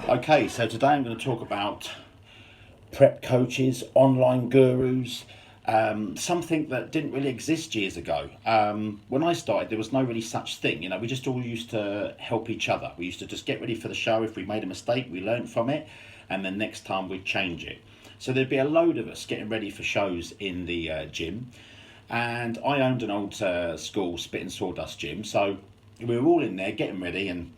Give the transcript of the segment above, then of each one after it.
Okay, so today I'm going to talk about prep coaches, online gurus, something that didn't really exist years ago. When I started, there was no really such thing. We just all used to help each other. We used to just get ready for the show. If we made a mistake, we learned from it, and then next time we'd change it. So there'd be a load of us getting ready for shows in the gym, and I owned an old school spit and sawdust gym, so we were all in there getting ready, and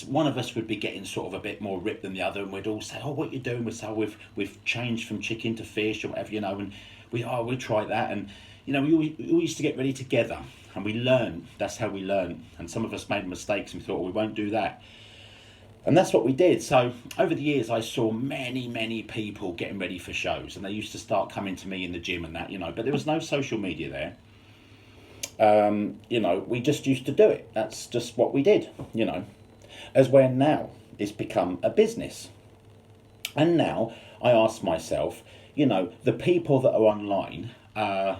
one of us would be getting sort of a bit more ripped than the other, and we'd all say, "Oh, what you doing?" We'd say, "Oh, we've changed from chicken to fish or whatever, and we'll try that." And we all used to get ready together, and we learned. That's how we learned. And some of us made mistakes, and we thought, "Oh, we won't do that." And that's what we did. So over the years, I saw many people getting ready for shows, and they used to start coming to me in the gym and that, but there was no social media there. We just used to do it. That's just what we did. As where now it's become a business. And now I ask myself, the people that are online, they're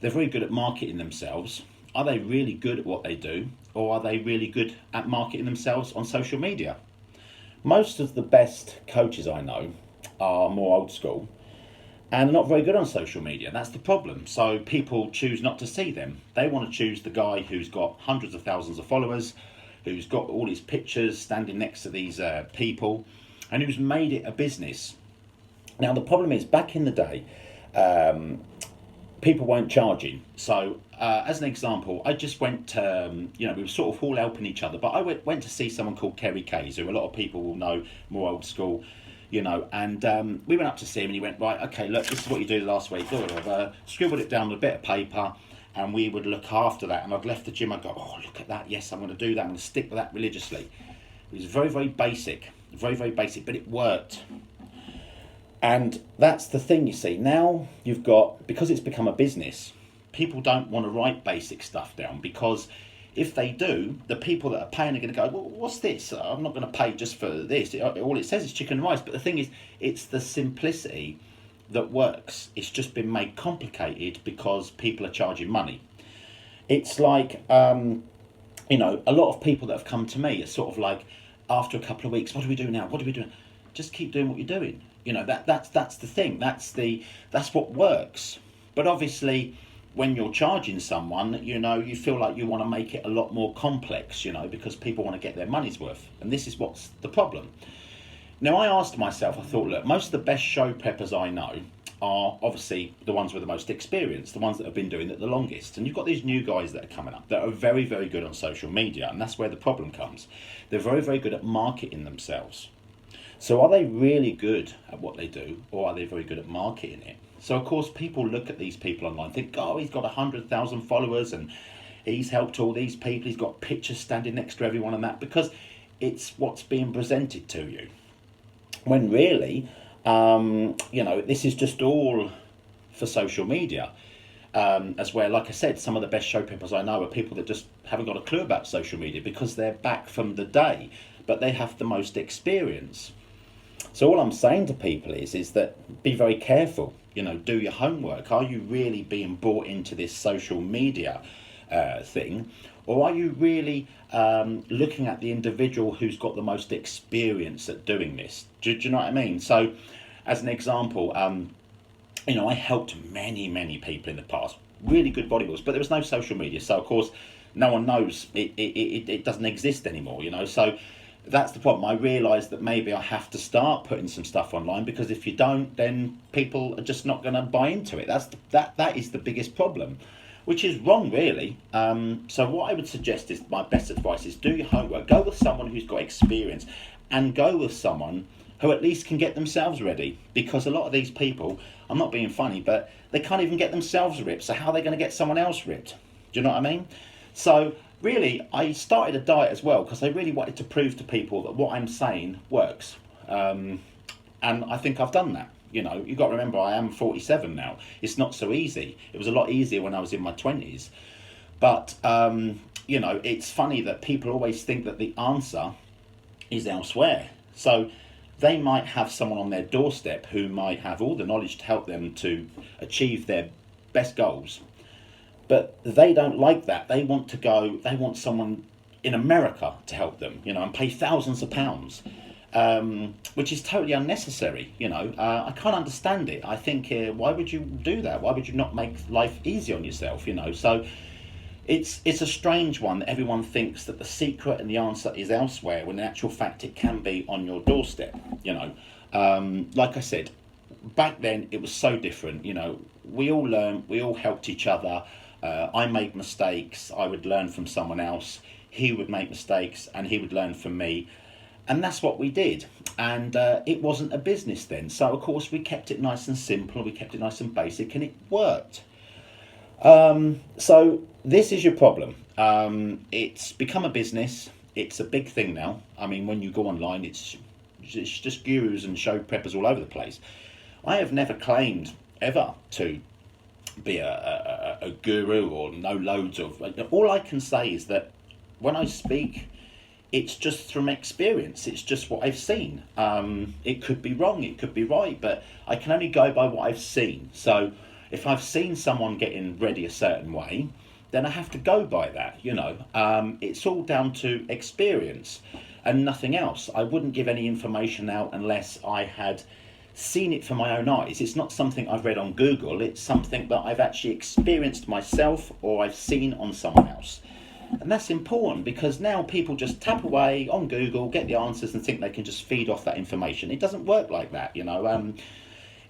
very good at marketing themselves. Are they really good at what they do, or are they really good at marketing themselves on social media? Most of the best coaches I know are more old school and not very good on social media. That's the problem. So people choose not to see them. They want to choose the guy who's got hundreds of thousands of followers, who's got all his pictures standing next to these people, and who's made it a business. Now the problem is, back in the day, people weren't charging. So as an example, I just went, we were sort of all helping each other, but I went to see someone called Kerry Kays, who a lot of people will know, more old school, and we went up to see him, and he went, "Right, okay, look, this is what you did last week." Scribbled it down on a bit of paper, and we would look after that. And I'd left the gym, I'd go, "Oh, look at that, yes, I'm going to do that, I'm going to stick with that religiously." It was very basic, very basic, but it worked. And that's the thing, you see. Now you've got, because it's become a business, people don't want to write basic stuff down, because if they do, the people that are paying are going to go, "Well, what's this? I'm not going to pay just for this. All it says is chicken and rice." But the thing is, it's the simplicity that works. It's just been made complicated because people are charging money. It's like, a lot of people that have come to me are sort of like, after a couple of weeks, "What do we do now? What do we do?" Just keep doing what you're doing. That's the thing. That's what works. But obviously, when you're charging someone, you feel like you want to make it a lot more complex, because people want to get their money's worth. And this is what's the problem. Now, I asked myself, I thought, look, most of the best show preppers I know are obviously the ones with the most experience, the ones that have been doing it the longest. And you've got these new guys that are coming up that are very good on social media, and that's where the problem comes. They're very good at marketing themselves. So are they really good at what they do, or are they very good at marketing it? So of course people look at these people online and think, "Oh, he's got 100,000 followers and he's helped all these people, he's got pictures standing next to everyone," and that, because it's what's being presented to you. When really, this is just all for social media. As where, like I said, some of the best show preppers I know are people that just haven't got a clue about social media, because they're back from the day, but they have the most experience. So all I'm saying to people is that be very careful. Do your homework. Are you really being brought into this social media thing, or are you really looking at the individual who's got the most experience at doing this? Do you know what I mean? So, as an example, I helped many people in the past, really good bodybuilders, but there was no social media, so of course no one knows it doesn't exist anymore. So that's the problem. I realised that maybe I have to start putting some stuff online, because if you don't, then people are just not going to buy into it. That is the biggest problem, which is wrong, really. So what I would suggest is, my best advice is, do your homework. Go with someone who's got experience, and go with someone who at least can get themselves ready, because a lot of these people, I'm not being funny, but they can't even get themselves ripped, so how are they going to get someone else ripped? Do you know what I mean? So really, I started a diet as well, because I really wanted to prove to people that what I'm saying works. And I think I've done that. You've got to remember, I am 47 now. It's not so easy. It was a lot easier when I was in my 20s. But, it's funny that people always think that the answer is elsewhere. So they might have someone on their doorstep who might have all the knowledge to help them to achieve their best goals. But they don't like that. They want someone in America to help them, and pay thousands of pounds. which is totally unnecessary. I can't understand it. I think, why would you do that? Why would you not make life easy on yourself? So it's a strange one that everyone thinks that the secret and the answer is elsewhere, when in actual fact it can be on your doorstep. Like I said, back then it was so different. We all learned, we all helped each other. I made mistakes, I would learn from someone else. He would make mistakes and he would learn from me, and that's what we did. And it wasn't a business then, so of course we kept it nice and simple, we kept it nice and basic, and it worked. So this is your problem. It's become a business. It's a big thing now. I mean, when you go online, it's just gurus and show preppers all over the place. I have never claimed ever to be a guru or know loads of. All I can say is that when I speak, it's just from experience. It's just what I've seen. It could be wrong, it could be right, but I can only go by what I've seen. So if I've seen someone getting ready a certain way, then I have to go by that. It's all down to experience and nothing else. I wouldn't give any information out unless I had seen it for my own eyes. It's not something I've read on Google. It's something that I've actually experienced myself or I've seen on someone else. And that's important, because now people just tap away on Google, get the answers, and think they can just feed off that information. It doesn't work like that.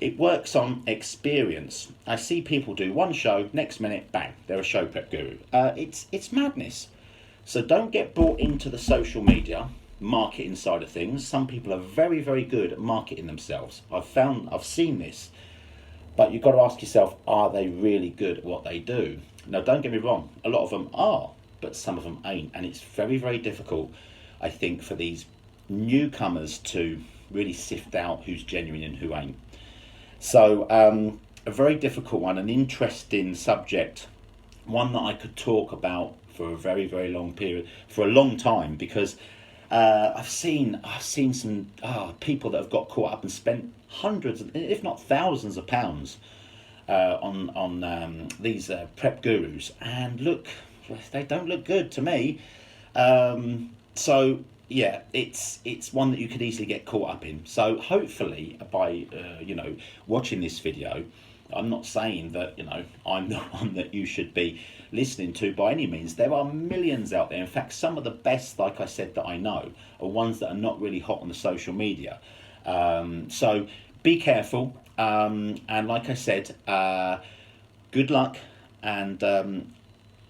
It works on experience. I see people do one show, next minute, bang, they're a show prep guru. It's madness. So don't get brought into the social media marketing side of things. Some people are very, very good at marketing themselves. I've seen this. But you've got to ask yourself, are they really good at what they do? Now, don't get me wrong, a lot of them are, but some of them ain't. And it's very, very difficult, I think, for these newcomers to really sift out who's genuine and who ain't. So a very difficult one, an interesting subject, one that I could talk about for a very, very long period, for a long time, because I've seen some people that have got caught up and spent hundreds, if not thousands of pounds on these prep gurus, and look, they don't look good to me. So yeah, it's one that you could easily get caught up in. So hopefully by watching this video, I'm not saying that I'm the one that you should be listening to by any means. There are millions out there. In fact, some of the best, like I said, that I know are ones that are not really hot on the social media. So be careful. And like I said, good luck. And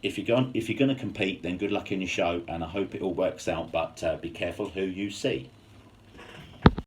if you're going to compete, then good luck in your show. And I hope it all works out. But be careful who you see.